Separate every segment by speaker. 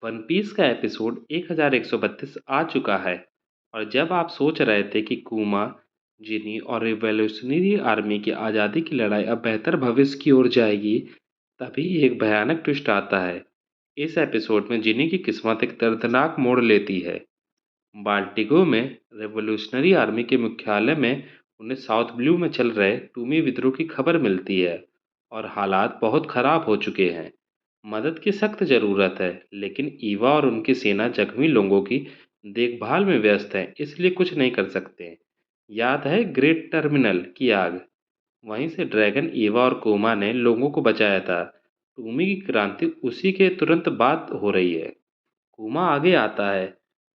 Speaker 1: One piece का episode 1132 आ चुका है और जब आप सोच रहे थे कि कुमा, जिनी और रिवॉल्यूशनरी आर्मी की आज़ादी की लड़ाई अब बेहतर भविष्य की ओर जाएगी, तभी एक भयानक ट्विस्ट आता है। इस एपिसोड में जिनी की किस्मत एक दर्दनाक मोड़ लेती है। बाल्टिगो में रिवॉल्यूशनरी आर्मी के मुख्यालय में उन्हें साउथ ब्लू में चल रहे टूमी विद्रोह की खबर मिलती है और हालात बहुत खराब हो चुके हैं। मदद की सख्त ज़रूरत है, लेकिन ईवा और उनकी सेना जख्मी लोगों की देखभाल में व्यस्त है, इसलिए कुछ नहीं कर सकते। याद है ग्रेट टर्मिनल की आग? वहीं से ड्रैगन ईवा और कोमा ने लोगों को बचाया था। टूमी की क्रांति उसी के तुरंत बाद हो रही है। कुमा आगे आता है।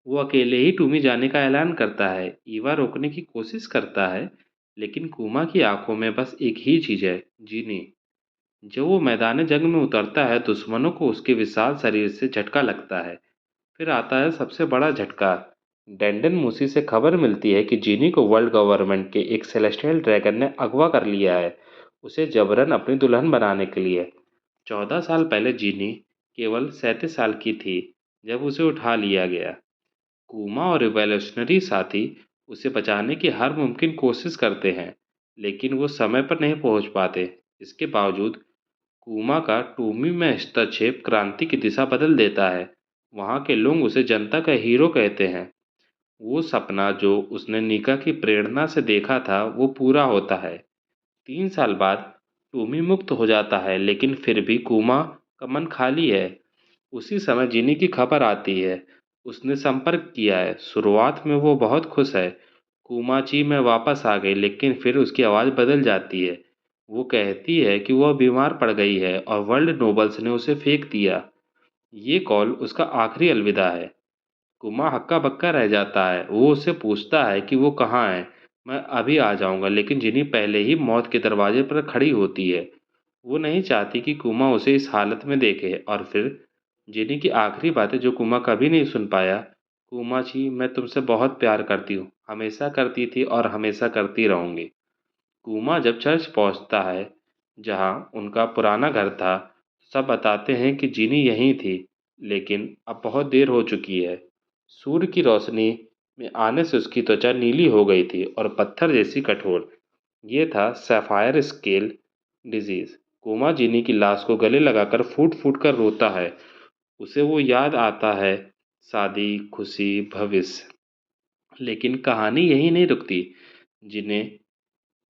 Speaker 1: वो अकेले ही टूमी जाने का ऐलान करता है। ईवा रोकने की कोशिश करता है, लेकिन कुमा की आंखों में बस एक ही चीज़ है, जीने। जब वो मैदान जंग में उतरता है, दुश्मनों को उसके विशाल शरीर से झटका लगता है। फिर आता है सबसे बड़ा झटका। डेंडन मूसी से खबर मिलती है कि जीनी को वर्ल्ड गवर्नमेंट के एक सेलेस्टियल ड्रैगन ने अगवा कर लिया है, उसे जबरन अपनी दुल्हन बनाने के लिए। 14 साल पहले जीनी केवल 37 साल की थी जब उसे उठा लिया गया। कुमा और रिवॉल्यूशनरी साथी उसे बचाने की हर मुमकिन कोशिश करते हैं, लेकिन वो समय पर नहीं पहुंच पाते। इसके बावजूद कुमा का टूमी में हस्तक्षेप क्रांति की दिशा बदल देता है। वहाँ के लोग उसे जनता का हीरो कहते हैं। वो सपना जो उसने निका की प्रेरणा से देखा था, वो पूरा होता है। 3 साल बाद टूमी मुक्त हो जाता है, लेकिन फिर भी कुमा का मन खाली है। उसी समय जिनी की खबर आती है। उसने संपर्क किया है। शुरुआत में वो बहुत खुश है। कुमाची में वापस आ गई, लेकिन फिर उसकी आवाज़ बदल जाती है। वो कहती है कि वह बीमार पड़ गई है और वर्ल्ड नोबल्स ने उसे फेंक दिया। ये कॉल उसका आखिरी अलविदा है। कुमा हक्का बक्का रह जाता है। वो उससे पूछता है कि वो कहाँ है। मैं अभी आ जाऊंगा, लेकिन जिनी पहले ही मौत के दरवाजे पर खड़ी होती है। वो नहीं चाहती कि कुमा उसे इस हालत में देखे। और फिर जिनी की आखिरी बातें जो कुमा कभी नहीं सुन पाया। कुमा जी, मैं तुमसे बहुत प्यार करती हूँ, हमेशा करती थी और हमेशा करती रहूँगी। कुमा जब चर्च पहुँचता है, जहाँ उनका पुराना घर था, सब बताते हैं कि जिनी यहीं थी, लेकिन अब बहुत देर हो चुकी है। सूर्य की रोशनी में आने से उसकी त्वचा नीली हो गई थी और पत्थर जैसी कठोर। ये था सैफायर स्केल डिजीज। कोमा जिनी की लाश को गले लगाकर फूट फूट कर रोता है। उसे वो याद आता है, शादी, खुशी, भविष्य। लेकिन कहानी यही नहीं रुकती। जिन्हें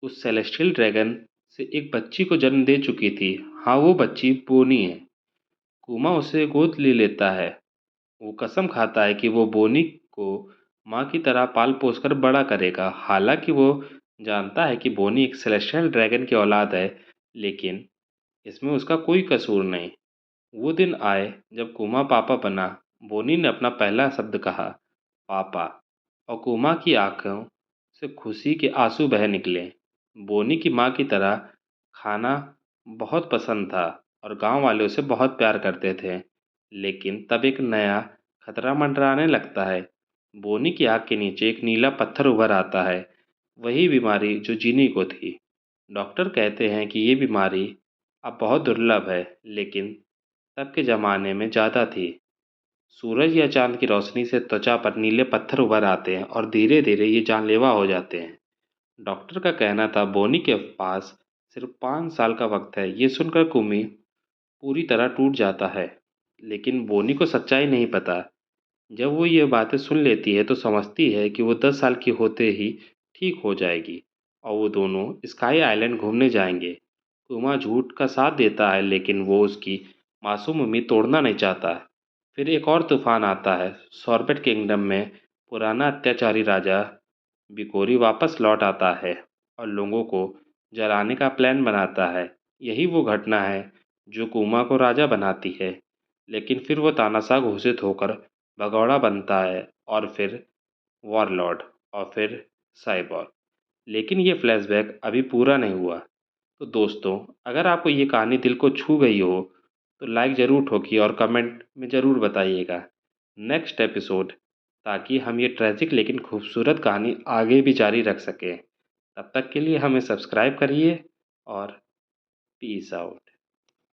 Speaker 1: उस सेलेस्टियल ड्रैगन से एक बच्ची को जन्म दे चुकी थी। हाँ, वो बच्ची बोनी है। कुमा उसे गोद ले लेता है। वो कसम खाता है कि वो बोनी को माँ की तरह पाल पोस कर बड़ा करेगा। हालांकि वो जानता है कि बोनी एक सेलेस्टियल ड्रैगन की औलाद है, लेकिन इसमें उसका कोई कसूर नहीं। वो दिन आए जब कुमा पापा बना। बोनी ने अपना पहला शब्द कहा, पापा, और कुमा की आंखों से खुशी के आंसू बह निकले। बोनी की माँ की तरह खाना बहुत पसंद था और गांव वाले उसे बहुत प्यार करते थे। लेकिन तब एक नया खतरा मंडराने लगता है। बोनी की आँख के नीचे एक नीला पत्थर उभर आता है। वही बीमारी जो जीनी को थी। डॉक्टर कहते हैं कि ये बीमारी अब बहुत दुर्लभ है, लेकिन तब के ज़माने में ज़्यादा थी। सूरज या चांद की रोशनी से त्वचा पर नीले पत्थर उभर आते हैं और धीरे धीरे ये जानलेवा हो जाते हैं। डॉक्टर का कहना था बोनी के पास सिर्फ 5 साल का वक्त है। ये सुनकर कुमी पूरी तरह टूट जाता है, लेकिन बोनी को सच्चाई नहीं पता। जब वो ये बातें सुन लेती है तो समझती है कि वो 10 साल की होते ही ठीक हो जाएगी और वो दोनों स्काई आइलैंड घूमने जाएंगे। कुमा झूठ का साथ देता है, लेकिन वो उसकी मासूम उम्मीद तोड़ना नहीं चाहता। फिर एक और तूफान आता है। सॉर्बेट किंगडम में पुराना अत्याचारी राजा बिकोरी वापस लौट आता है और लोगों को जलाने का प्लान बनाता है। यही वो घटना है जो कुमा को राजा बनाती है। लेकिन फिर वो तानाशाह घोषित होकर भगौड़ा बनता है, और फिर वॉरलॉर्ड, और फिर साइबॉर। लेकिन ये फ्लैशबैक अभी पूरा नहीं हुआ। तो दोस्तों, अगर आपको ये कहानी दिल को छू गई हो, तो लाइक ज़रूर ठोकिए और कमेंट में ज़रूर बताइएगा नेक्स्ट एपिसोड, ताकि हम ये ट्रैजिक लेकिन खूबसूरत कहानी आगे भी जारी रख सकें। तब तक के लिए हमें सब्सक्राइब करिए और पीस आउट।